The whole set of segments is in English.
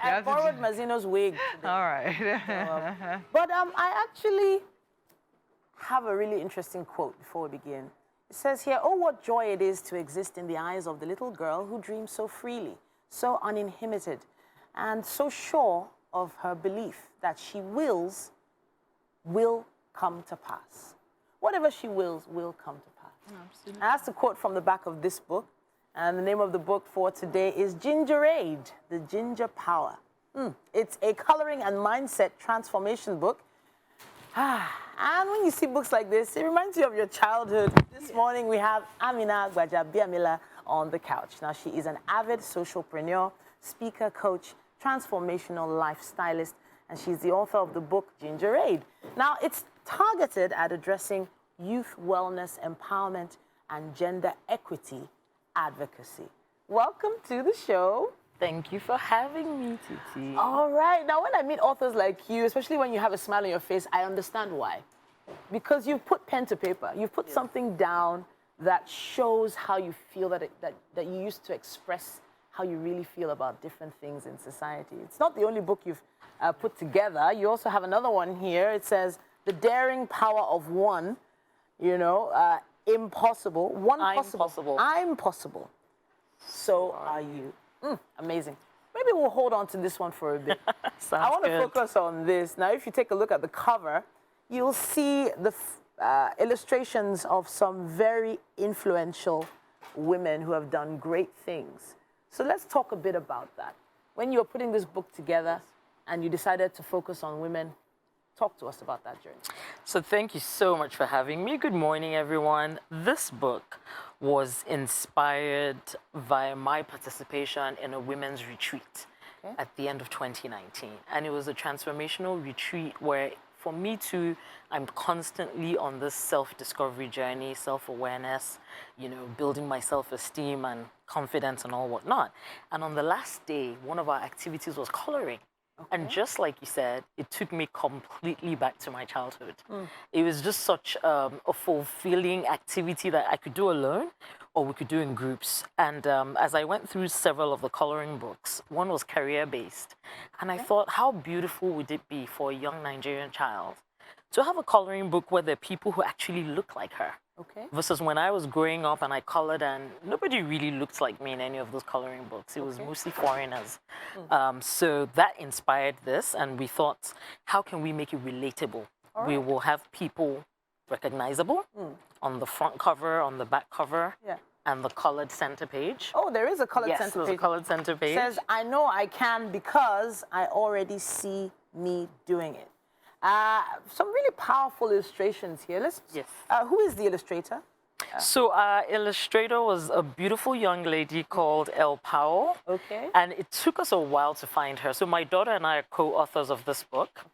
I borrowed Mazino's wig today. All right. But I actually have a really interesting quote before we begin. It says here, "Oh, what joy it is to exist in the eyes of the little girl who dreams so freely, so uninhibited, and so sure of her belief that she wills will come to pass. Whatever she wills will come to pass." Absolutely. And that's a quote from the back of this book. And the name of the book for today is Gingeraid, The Ginger Power. It's a coloring and mindset transformation book. And when you see books like this, it reminds you of your childhood. This morning we have Aminah Gbajabiamila on the couch. Now, she is an avid socialpreneur, speaker, coach, transformational lifestylist, and she's the author of the book Gingeraid. Now, it's targeted at addressing youth wellness, empowerment, and gender equity advocacy. Welcome to the show. Thank you for having me, Titi. All right. Now, when I meet authors like you, especially when you have a smile on your face, I understand why. Because you've put pen to paper. You've put something down that shows how you feel, that you used to express how you really feel about different things in society. It's not the only book you've put together. You also have another one here. It says, "The Daring Power of One," impossible. I'm possible. So are you. Amazing. Maybe we'll hold on to this one for a bit. I want to focus on this. Now, if you take a look at the cover, you'll see the illustrations of some very influential women who have done great things. So let's talk a bit about that. When you were putting this book together and you decided to focus on women, talk to us about that journey. So thank you so much for having me. Good morning, everyone. This book was inspired via my participation in a women's retreat at the end of 2019. And it was a transformational retreat where, for me too, I'm constantly on this self-discovery journey, self-awareness, building my self-esteem and confidence and all whatnot. And on the last day, one of our activities was coloring. And just like you said, it took me completely back to my childhood. It was just such a fulfilling activity that I could do alone or we could do in groups. And as I went through several of the coloring books, one was career-based. And I thought, how beautiful would it be for a young Nigerian child to have a coloring book where there are people who actually look like her? Versus when I was growing up and I colored and nobody really looked like me in any of those coloring books. It was mostly foreigners. So that inspired this, and we thought, how can we make it relatable? We will have people recognizable on the front cover, on the back cover, and the colored center page. Oh, there is a colored center page. Yes, there's a colored center page. It says, "I know I can because I already see me doing it." Some really powerful illustrations here. Who is the illustrator? So our illustrator was a beautiful young lady called El Powell. And it took us a while to find her. So my daughter and I are co-authors of this book.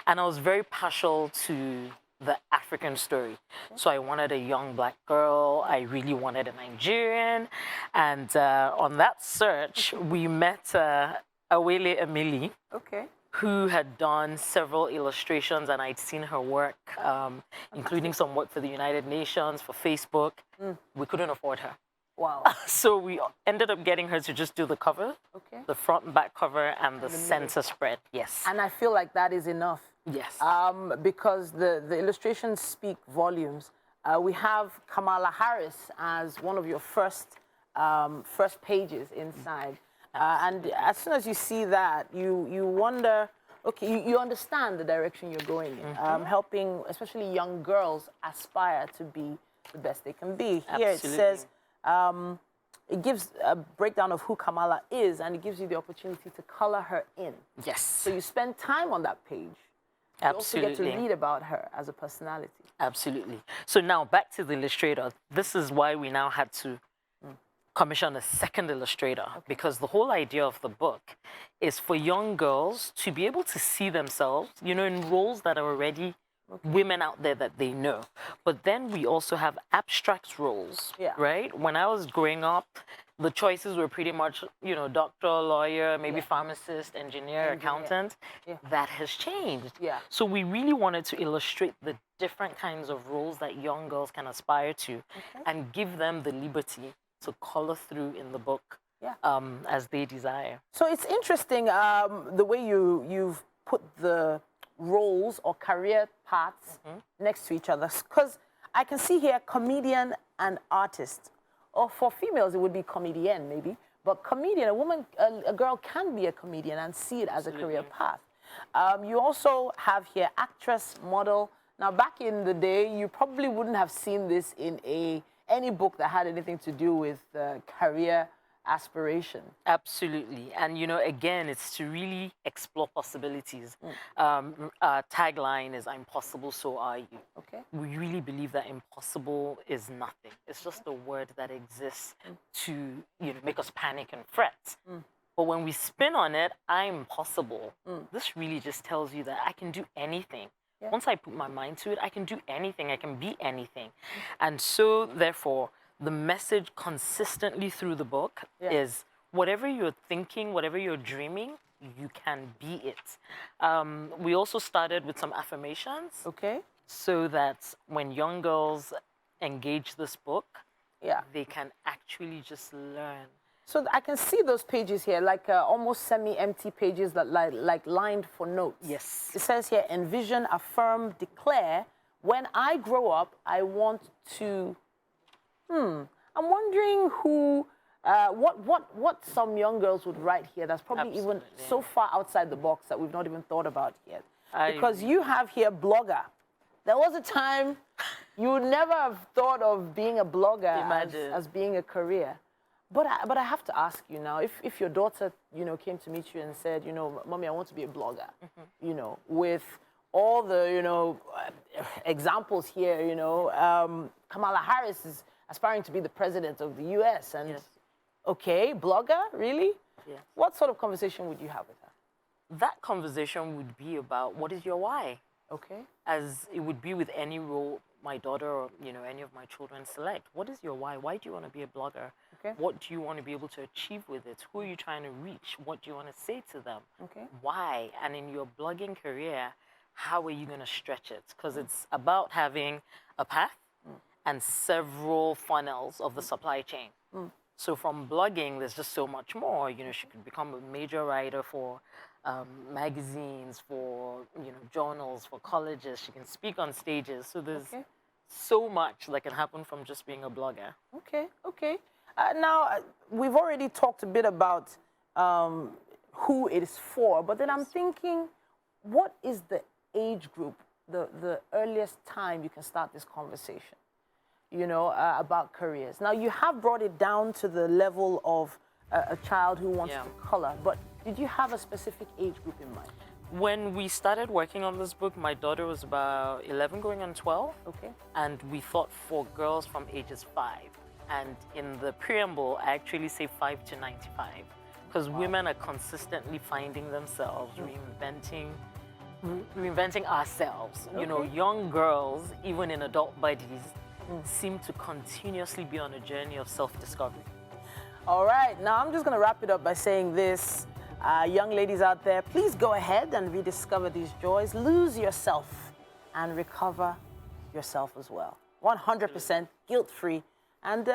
And I was very partial to the African story. So I wanted a young Black girl. I really wanted a Nigerian. And on that search, we met Awele Emily. Who had done several illustrations, and I'd seen her work, including some work for the United Nations, for Facebook. We couldn't afford her. Wow. So we ended up getting her to just do the cover, the front and back cover, and the center spread. Yes. And I feel like that is enough. Yes. Because the illustrations speak volumes. We have Kamala Harris as one of your first pages inside. And as soon as you see that, you wonder, you understand the direction you're going in, helping especially young girls aspire to be the best they can be. Here it says, it gives a breakdown of who Kamala is, and it gives you the opportunity to color her in. Yes. So you spend time on that page. You also get to read about her as a personality. Absolutely. So now back to the illustrator. This is why we now had to commission a second illustrator, because the whole idea of the book is for young girls to be able to see themselves, in roles that are already women out there that they know. But then we also have abstract roles, right? When I was growing up, the choices were pretty much, doctor, lawyer, maybe pharmacist, engineer, accountant. That has changed. So we really wanted to illustrate the different kinds of roles that young girls can aspire to and give them the liberty to color through in the book as they desire. So it's interesting the way you've put the roles or career paths next to each other, because I can see here comedian and artist, or for females it would be comedienne maybe, but comedian, a woman, a girl can be a comedian and see it as a career path. You also have here actress, model. Now back in the day you probably wouldn't have seen this in any book that had anything to do with career aspiration. Absolutely. And, you know, again, it's to really explore possibilities. Tagline is, I'm possible, so are you. Okay. We really believe that impossible is nothing. It's just a word that exists to, you know, make us panic and fret. But when we spin on it, I'm possible, this really just tells you that I can do anything. Once I put my mind to it, I can do anything. I can be anything. And so, therefore, the message consistently through the book is whatever you're thinking, whatever you're dreaming, you can be it. We also started with some affirmations. Okay. So that when young girls engage this book, they can actually just learn. So I can see those pages here, like almost semi-empty pages that like lined for notes. Yes. It says here, envision, affirm, declare. When I grow up, I want to... I'm wondering who, what some young girls would write here that's probably even so far outside the box that we've not even thought about yet. Because you have here blogger. There was a time you would never have thought of being a blogger as being a career. But I have to ask you now, if your daughter, you know, came to meet you and said, you know, Mommy, I want to be a blogger, you know, with all the, you know, examples here, you know, Kamala Harris is aspiring to be the president of the U.S. and, okay, blogger, really? Yes. What sort of conversation would you have with her? That conversation would be about what is your why? Okay. As it would be with any role my daughter or, you know, any of my children select. What is your why? Why do you want to be a blogger? Okay. What do you want to be able to achieve with it? Who are you trying to reach? What do you want to say to them? Okay. Why? And in your blogging career, how are you going to stretch it? Because it's about having a path and several funnels of the supply chain. So from blogging, there's just so much more. You know, she could become a major writer for magazines, for, you know, journals, for colleges. She can speak on stages. So there's so much that can happen from just being a blogger. Okay, okay. Now, we've already talked a bit about who it is for, but then I'm thinking, what is the age group, the earliest time you can start this conversation, you know, about careers? Now, you have brought it down to the level of a child who wants to color, but did you have a specific age group in mind? When we started working on this book, my daughter was about 11 going on 12. Okay. And we thought for girls from ages 5. And in the preamble, I actually say 5 to 95. Because women are consistently finding themselves, reinventing ourselves. You know, young girls, even in adult bodies, seem to continuously be on a journey of self-discovery. All right, now I'm just going to wrap it up by saying this. Young ladies out there, please go ahead and rediscover these joys. Lose yourself and recover yourself as well. 100% guilt-free. And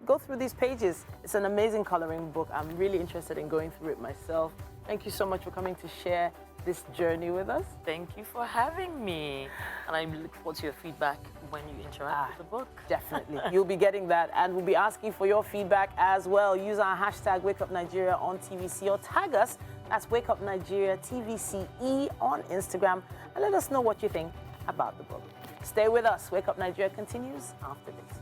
go through these pages. It's an amazing coloring book. I'm really interested in going through it myself. Thank you so much for coming to share this journey with us. Thank you for having me. And I look forward to your feedback when you interact with the book. Definitely. You'll be getting that. And we'll be asking for your feedback as well. Use our hashtag WakeUpNigeria on TVC or tag us. That's WakeUpNigeria TVCE on Instagram. And let us know what you think about the book. Stay with us. Wake Up Nigeria continues after this.